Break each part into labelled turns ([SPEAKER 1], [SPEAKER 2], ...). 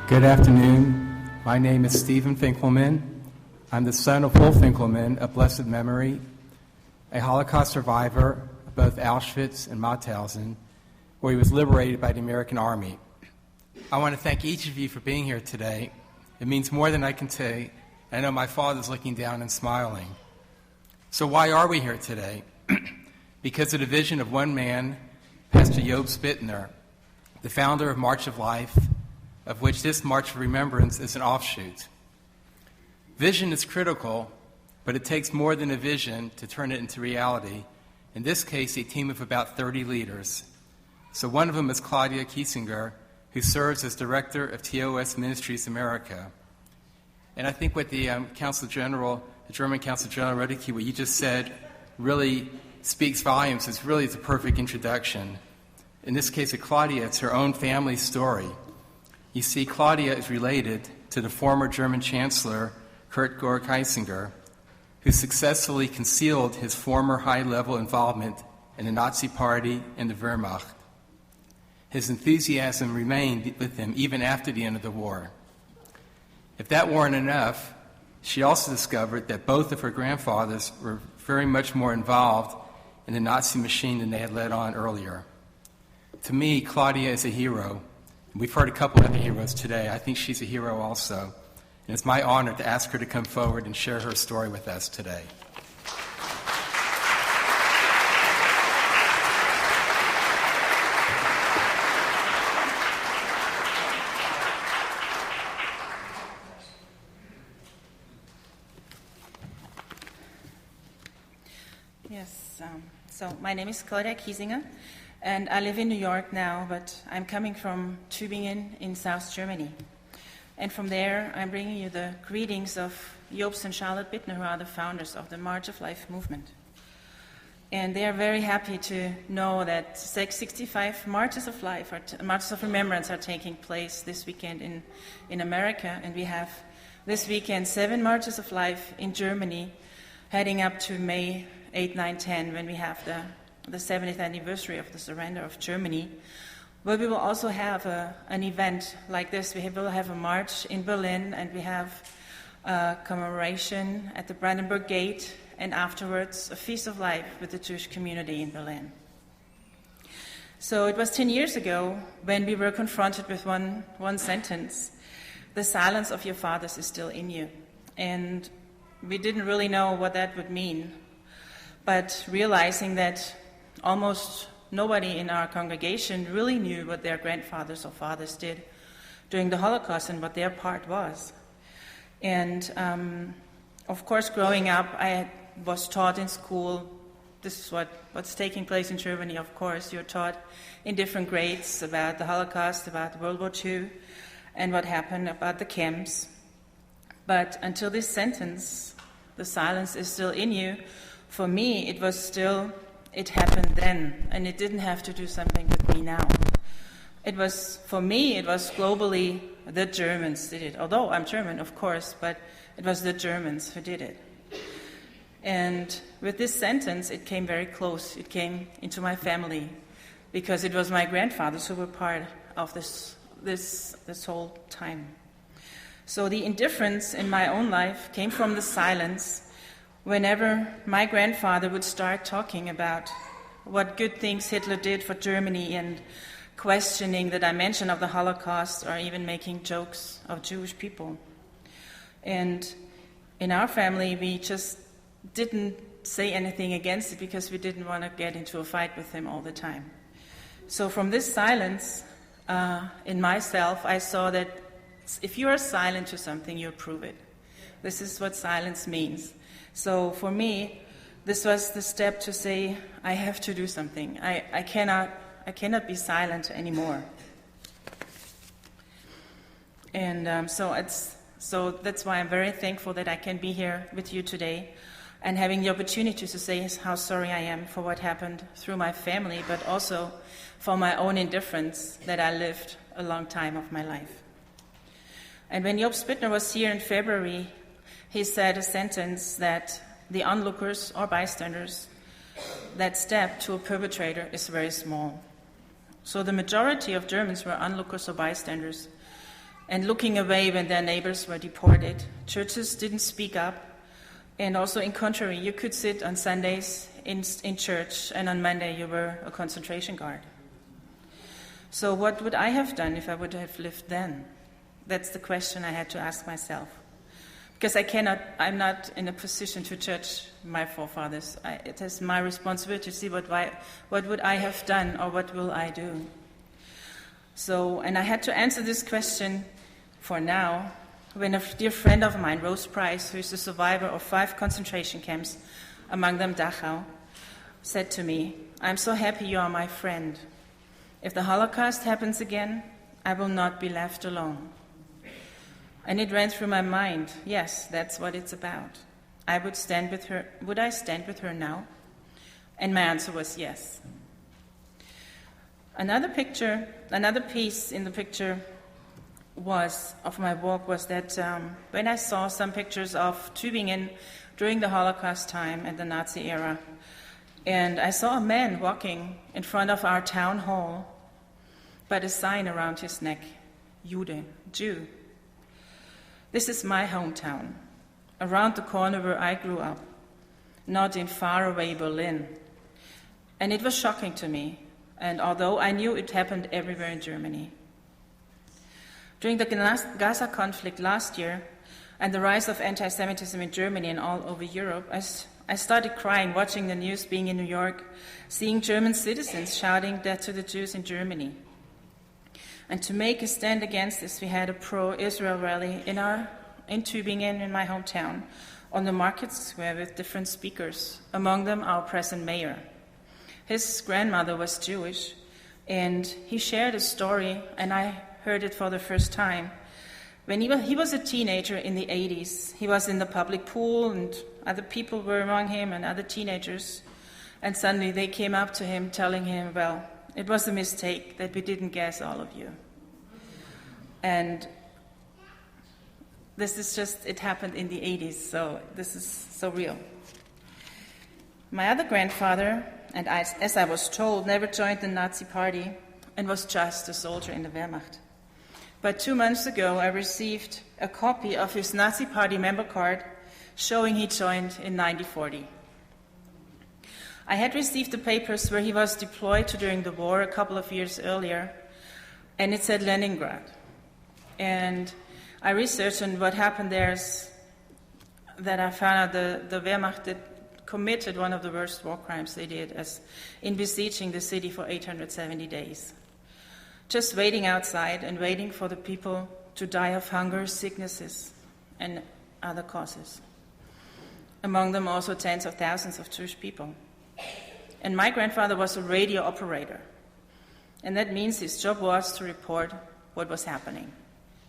[SPEAKER 1] Good afternoon. My name is Stephen Finkelman. I'm the son of Paul Finkelman of blessed memory, a Holocaust survivor of both Auschwitz and Mauthausen, where he was liberated by the American Army. I want to thank each of you for being here today. It means more than I can say. I know my father's looking down and smiling. So why are we here today? Because of the vision of one man, Pastor Job Spittner, the founder of March of Life, of which this March of Remembrance is an offshoot. Vision is critical, but it takes more than a vision to turn it into reality. In this case, a team of about 30 leaders. So one of them is Claudia Kiesinger, who serves as Director of TOS Ministries America. And I think what the Council General, the German Council General Redeke, what you just said, really speaks volumes. It's a perfect introduction. In this case of Claudia, it's her own family story. You see, Claudia is related to the former German Chancellor, Kurt Kiesinger, who successfully concealed his former high-level involvement in the Nazi Party and the Wehrmacht. His enthusiasm remained with him even after the end of the war. If that weren't enough, she also discovered that both of her grandfathers were very much more involved in the Nazi machine than they had led on earlier. To me, Claudia is a hero. We've heard a couple of other heroes today. I think she's a hero also. And it's my honor to ask her to come forward and share her story with us today.
[SPEAKER 2] Yes, so my name is Claudia Kiesinger. And I live in New York now, but I'm coming from Tübingen in South Germany. And from there, I'm bringing you the greetings of Jobst and Charlotte Bittner, who are the founders of the March of Life movement. And they are very happy to know that 65 Marches of Life, Marches of Remembrance are taking place this weekend in America. And we have this weekend 7 Marches of Life in Germany, heading up to May 8, 9, 10, when we have the 70th anniversary of the surrender of Germany. But we will also have an event like this. We will have a march in Berlin, and we have a commemoration at the Brandenburg Gate, and afterwards a Feast of Life with the Jewish community in Berlin. So it was 10 years ago when we were confronted with one sentence: the silence of your fathers is still in you. And we didn't really know what that would mean, but realizing that almost nobody in our congregation really knew what their grandfathers or fathers did during the Holocaust and what their part was. And of course, growing up, I was taught in school, this is what's taking place in Germany, of course. You're taught in different grades about the Holocaust, about World War II, and what happened, about the camps. But until this sentence, the silence is still in you, for me, it was still, it happened then, and it didn't have to do something with me now. It was, for me, it was globally the Germans did it. Although I'm German, of course, but it was the Germans who did it. And with this sentence, it came very close. It came into my family, because it was my grandfathers who were part of this whole time. So the indifference in my own life came from the silence whenever my grandfather would start talking about what good things Hitler did for Germany and questioning the dimension of the Holocaust, or even making jokes of Jewish people. And in our family, we just didn't say anything against it because we didn't want to get into a fight with him all the time. So from this silence in myself, I saw that if you are silent to something, you approve it. This is what silence means. So for me, this was the step to say, I have to do something. I cannot be silent anymore. And so that's why I'm very thankful that I can be here with you today and having the opportunity to say how sorry I am for what happened through my family, but also for my own indifference that I lived a long time of my life. And when Job Spittner was here in February, he said a sentence that the onlookers or bystanders, that step to a perpetrator is very small. So the majority of Germans were onlookers or bystanders and looking away when their neighbors were deported. Churches didn't speak up. And also, in contrary, you could sit on Sundays in church, and on Monday you were a concentration guard. So what would I have done if I would have lived then? That's the question I had to ask myself. Because I'm not in a position to judge my forefathers. It is my responsibility to see what would I have done, or what will I do. So, and I had to answer this question for now, when a dear friend of mine, Rose Price, who is a survivor of 5 concentration camps, among them Dachau, said to me, "I'm so happy you are my friend. If the Holocaust happens again, I will not be left alone." And it ran through my mind, yes, that's what it's about. I would stand with her. Would I stand with her now? And my answer was yes. Another piece in the picture of my walk was that when I saw some pictures of Tübingen during the Holocaust time and the Nazi era, and I saw a man walking in front of our town hall, but a sign around his neck, Jude, Jew. This is my hometown, around the corner where I grew up, not in faraway Berlin. And it was shocking to me, and although I knew it happened everywhere in Germany. During the Gaza conflict last year and the rise of anti-Semitism in Germany and all over Europe, I started crying watching the news, being in New York, seeing German citizens shouting "Death to the Jews" in Germany. And to make a stand against this, we had a pro-Israel rally in Tübingen, in my hometown, on the market square with different speakers, among them our present mayor. His grandmother was Jewish, and he shared a story, and I heard it for the first time. When he was a teenager in the 80s, he was in the public pool, and other people were among him and other teenagers, and suddenly they came up to him telling him, well, it was a mistake that we didn't gas all of you. And it happened in the 80s, so this is so real. My other grandfather, and as I was told, never joined the Nazi party and was just a soldier in the Wehrmacht. But 2 months ago, I received a copy of his Nazi party member card showing he joined in 1940. I had received the papers where he was deployed to during the war a couple of years earlier, and it said Leningrad. And I researched, and what happened there is that I found out the Wehrmacht committed one of the worst war crimes they did in besieging the city for 870 days. Just waiting outside and waiting for the people to die of hunger, sicknesses, and other causes. Among them also tens of thousands of Jewish people. And my grandfather was a radio operator. And that means his job was to report what was happening.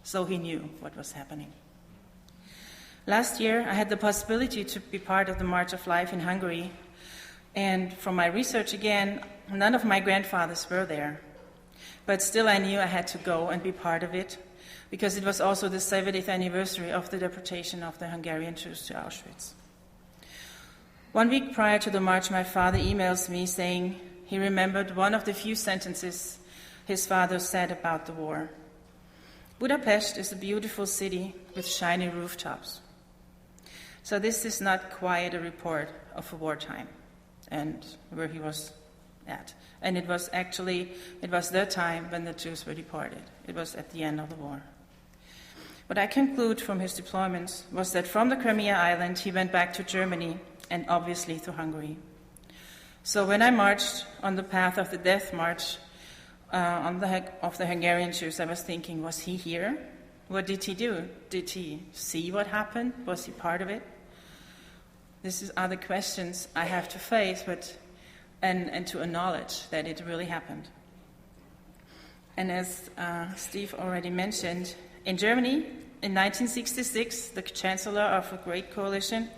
[SPEAKER 2] So he knew what was happening. Last year, I had the possibility to be part of the March of Life in Hungary. And from my research again, none of my grandfathers were there. But still I knew I had to go and be part of it, because it was also the 70th anniversary of the deportation of the Hungarian Jews to Auschwitz. 1 week prior to the march, my father emails me saying he remembered one of the few sentences his father said about the war. Budapest is a beautiful city with shiny rooftops. So this is not quite a report of a wartime and where he was at. And it was the time when the Jews were deported. It was at the end of the war. What I conclude from his deployments was that from the Crimea island he went back to Germany and obviously to Hungary. So when I marched on the path of the death march of the Hungarian Jews, I was thinking, was he here? What did he do? Did he see what happened? Was he part of it? These are the questions I have to face, and to acknowledge that it really happened. And as Steve already mentioned, in Germany, in 1966, the chancellor of a great coalition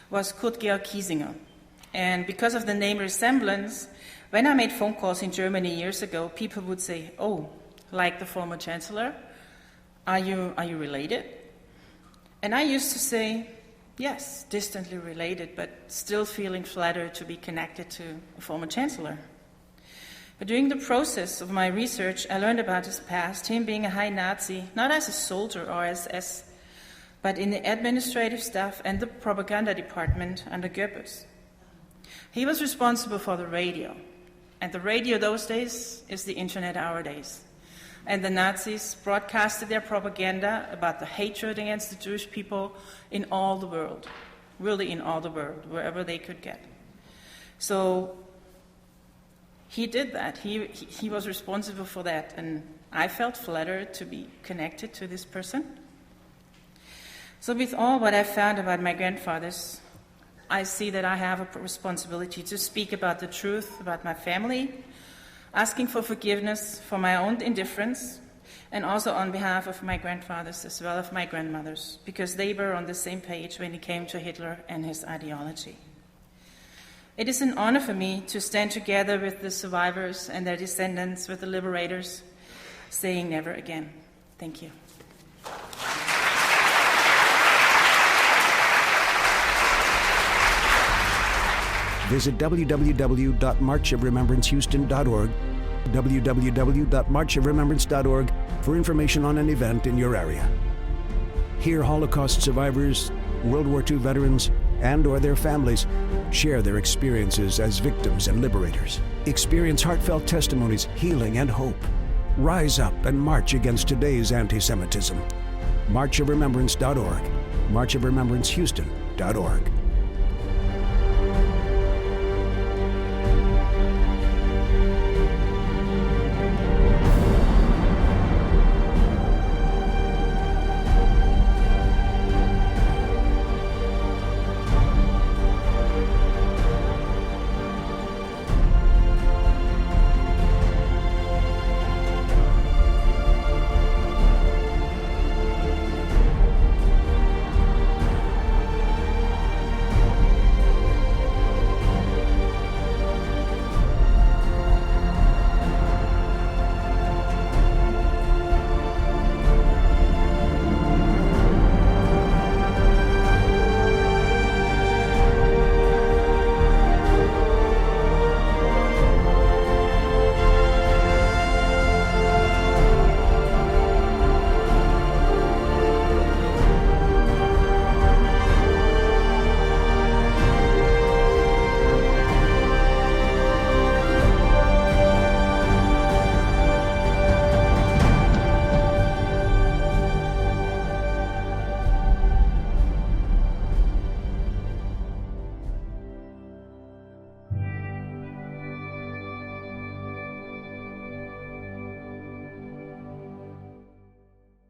[SPEAKER 2] was Claudia Kiesinger. And because of the name resemblance, when I made phone calls in Germany years ago, people would say, "Oh, like the former chancellor? Are you related?" And I used to say, yes, distantly related, but still feeling flattered to be connected to a former chancellor. But during the process of my research, I learned about his past, him being a high Nazi, not as a soldier or SS, but in the administrative staff and the propaganda department under Goebbels. He was responsible for the radio, and the radio those days is the internet our days. And the Nazis broadcasted their propaganda about the hatred against the Jewish people in all the world, really in all the world, wherever they could get. So he did that. He was responsible for that, and I felt flattered to be connected to this person. So with all what I found about my grandfathers, I see that I have a responsibility to speak about the truth about my family, asking for forgiveness for my own indifference, and also on behalf of my grandfathers as well as my grandmothers, because they were on the same page when it came to Hitler and his ideology. It is an honor for me to stand together with the survivors and their descendants, with the liberators, saying never again. Thank you.
[SPEAKER 3] Visit www.marchofremembrancehouston.org, www.marchofremembrance.org for information on an event in your area. Here, Holocaust survivors, World War II veterans, and/or their families share their experiences as victims and liberators. Experience heartfelt testimonies, healing, and hope. Rise up and march against today's anti-Semitism. marchofremembrance.org, marchofremembrancehouston.org.